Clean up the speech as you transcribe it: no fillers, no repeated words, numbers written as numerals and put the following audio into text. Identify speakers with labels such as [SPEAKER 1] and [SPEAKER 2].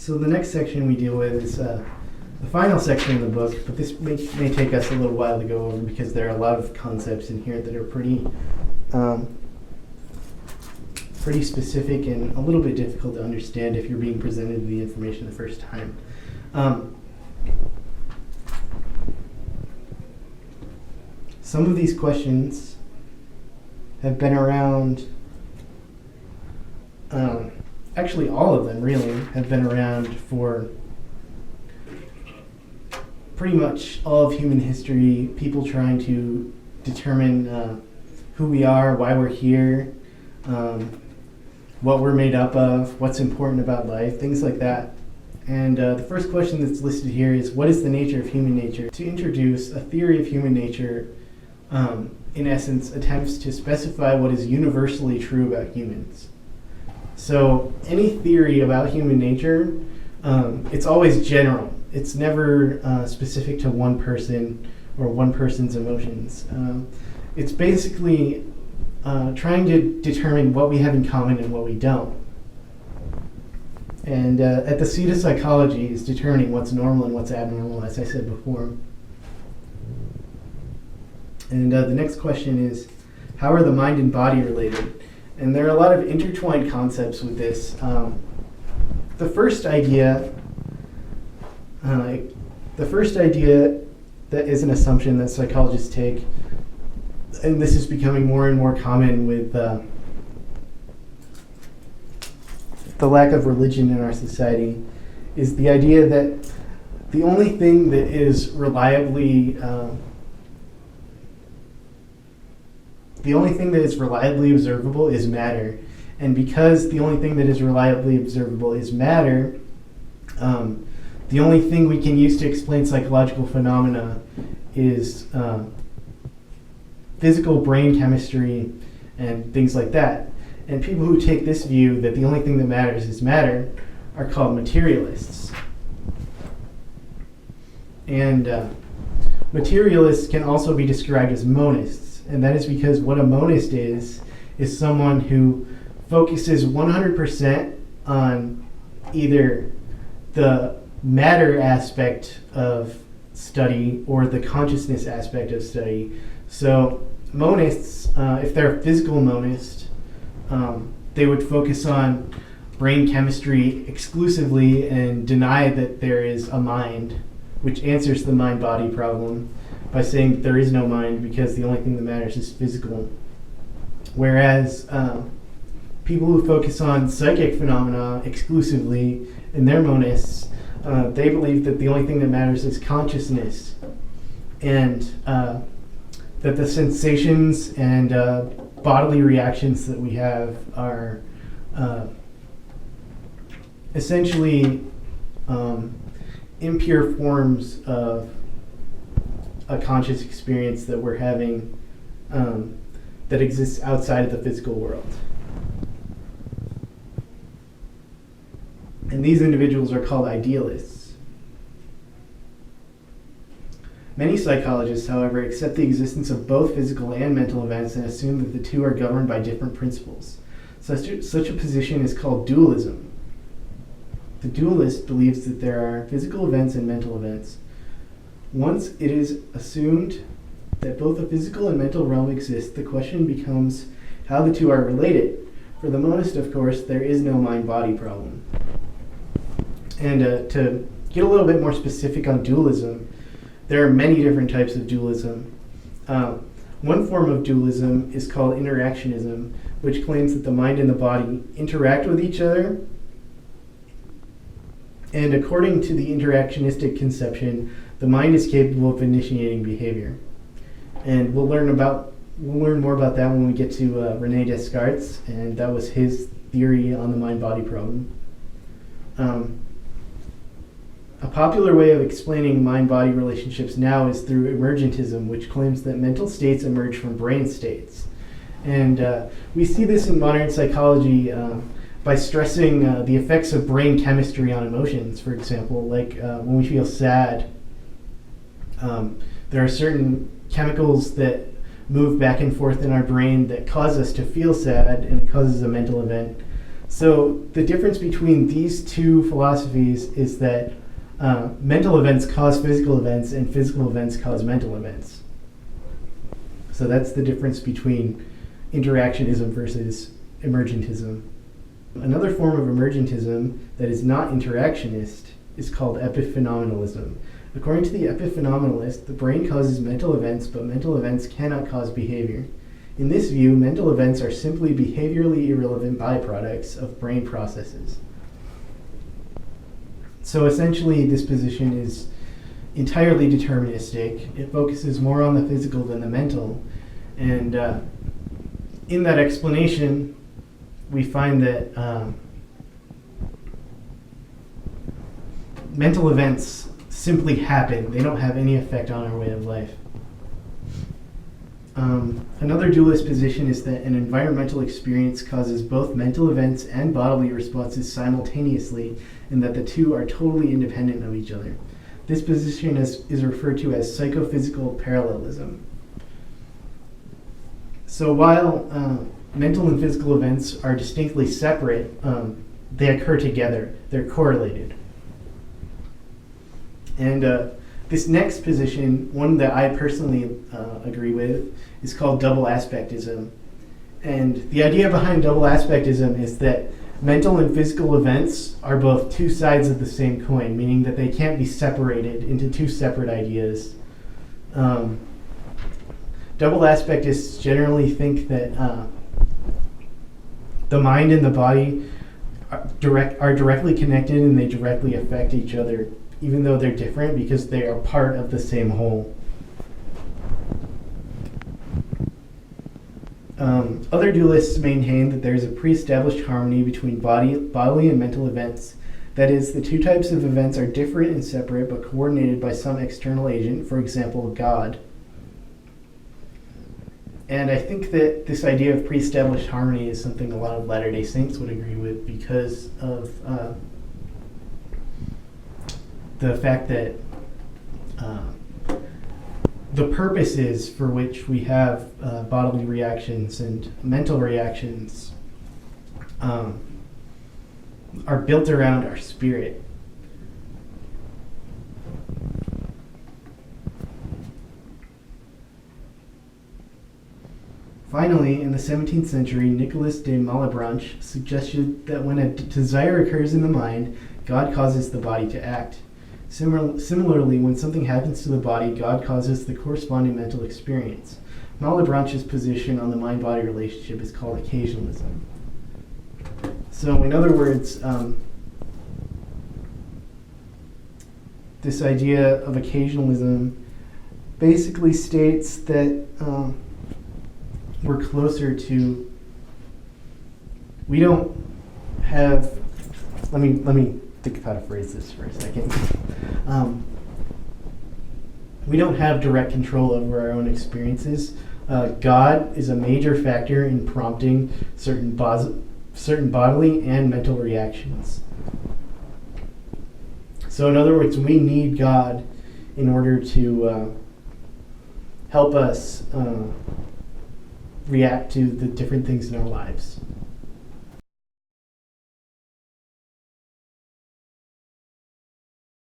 [SPEAKER 1] So the next section we deal with is the final section of the book, but this may take us a little while to go over because there are a lot of concepts in here that are pretty specific and a little bit difficult to understand if you're being presented the information the first time. Some of these questions have been around, actually all of them really have been around for pretty much all of human history, people trying to determine who we are, why we're here, what we're made up of, what's important about life, things like that. And the first question that's listed here is, what is the nature of human nature? To introduce a theory of human nature, in essence, attempts to specify what is universally true about humans. So any theory about human nature, it's always general. It's never specific to one person or one person's emotions. It's basically trying to determine what we have in common and what we don't. And at the seat of psychology is determining what's normal and what's abnormal, as I said before. And the next question is, how are the mind and body related? And there are a lot of intertwined concepts with this. The first idea that is an assumption that psychologists take, and this is becoming more and more common with the lack of religion in our society, is the idea that the only thing that is reliably observable is matter. And because the only thing that is reliably observable is matter, the only thing we can use to explain psychological phenomena is physical brain chemistry and things like that. And people who take this view that the only thing that matters is matter are called materialists. And materialists can also be described as monists. And that is because what a monist is someone who focuses 100% on either the matter aspect of study or the consciousness aspect of study. So monists, if they're a physical monist, they would focus on brain chemistry exclusively and deny that there is a mind, which answers the mind-body problem by saying that there is no mind because the only thing that matters is physical. Whereas people who focus on psychic phenomena exclusively, and they're monists, they believe that the only thing that matters is consciousness, and that the sensations and bodily reactions that we have are essentially impure forms of a conscious experience that we're having that exists outside of the physical world. And these individuals are called idealists. Many psychologists, however, accept the existence of both physical and mental events and assume that the two are governed by different principles. Such a position is called dualism. The dualist believes that there are physical events and mental events. Once it is assumed that both the physical and mental realm exist, the question becomes how the two are related. For the monist, of course, there is no mind-body problem. And to get a little bit more specific on dualism, there are many different types of dualism. One form of dualism is called interactionism, which claims that the mind and the body interact with each other. And according to the interactionistic conception, the mind is capable of initiating behavior. And we'll learn more about that when we get to René Descartes, and that was his theory on the mind-body problem. A popular way of explaining mind-body relationships now is through emergentism, which claims that mental states emerge from brain states. And we see this in modern psychology by stressing the effects of brain chemistry on emotions, for example. Like when we feel sad, there are certain chemicals that move back and forth in our brain that cause us to feel sad, and it causes a mental event. So the difference between these two philosophies is that mental events cause physical events and physical events cause mental events. So that's the difference between interactionism versus emergentism. Another form of emergentism that is not interactionist is called epiphenomenalism. According to the epiphenomenalist, the brain causes mental events, but mental events cannot cause behavior. In this view, mental events are simply behaviorally irrelevant byproducts of brain processes. So essentially, this position is entirely deterministic. It focuses more on the physical than the mental. And in that explanation, we find that mental events simply happen. They don't have any effect on our way of life. Another dualist position is that an environmental experience causes both mental events and bodily responses simultaneously, and that the two are totally independent of each other. This position is referred to as psychophysical parallelism. So while mental and physical events are distinctly separate, they occur together. They're correlated. And this next position, one that I personally agree with, is called double aspectism. And the idea behind double aspectism is that mental and physical events are both two sides of the same coin, meaning that they can't be separated into two separate ideas. Double aspectists generally think that the mind and the body are directly connected and they directly affect each other, even though they're different, because they are part of the same whole. Other dualists maintain that there is a pre-established harmony between bodily and mental events. That is, the two types of events are different and separate, but coordinated by some external agent, for example, God. And I think that this idea of pre-established harmony is something a lot of Latter-day Saints would agree with because of the fact that the purposes for which we have bodily reactions and mental reactions are built around our spirit. Finally, in the 17th century, Nicolas de Malebranche suggested that when a desire occurs in the mind, God causes the body to act. Similarly, when something happens to the body, God causes the corresponding mental experience. Malebranche's position on the mind-body relationship is called occasionalism. So, in other words, this idea of occasionalism basically states that we're closer to, we don't have, let me think of how to phrase this for a second. We don't have direct control over our own experiences. God is a major factor in prompting certain bodily and mental reactions. So in other words, we need God in order to help us react to the different things in our lives.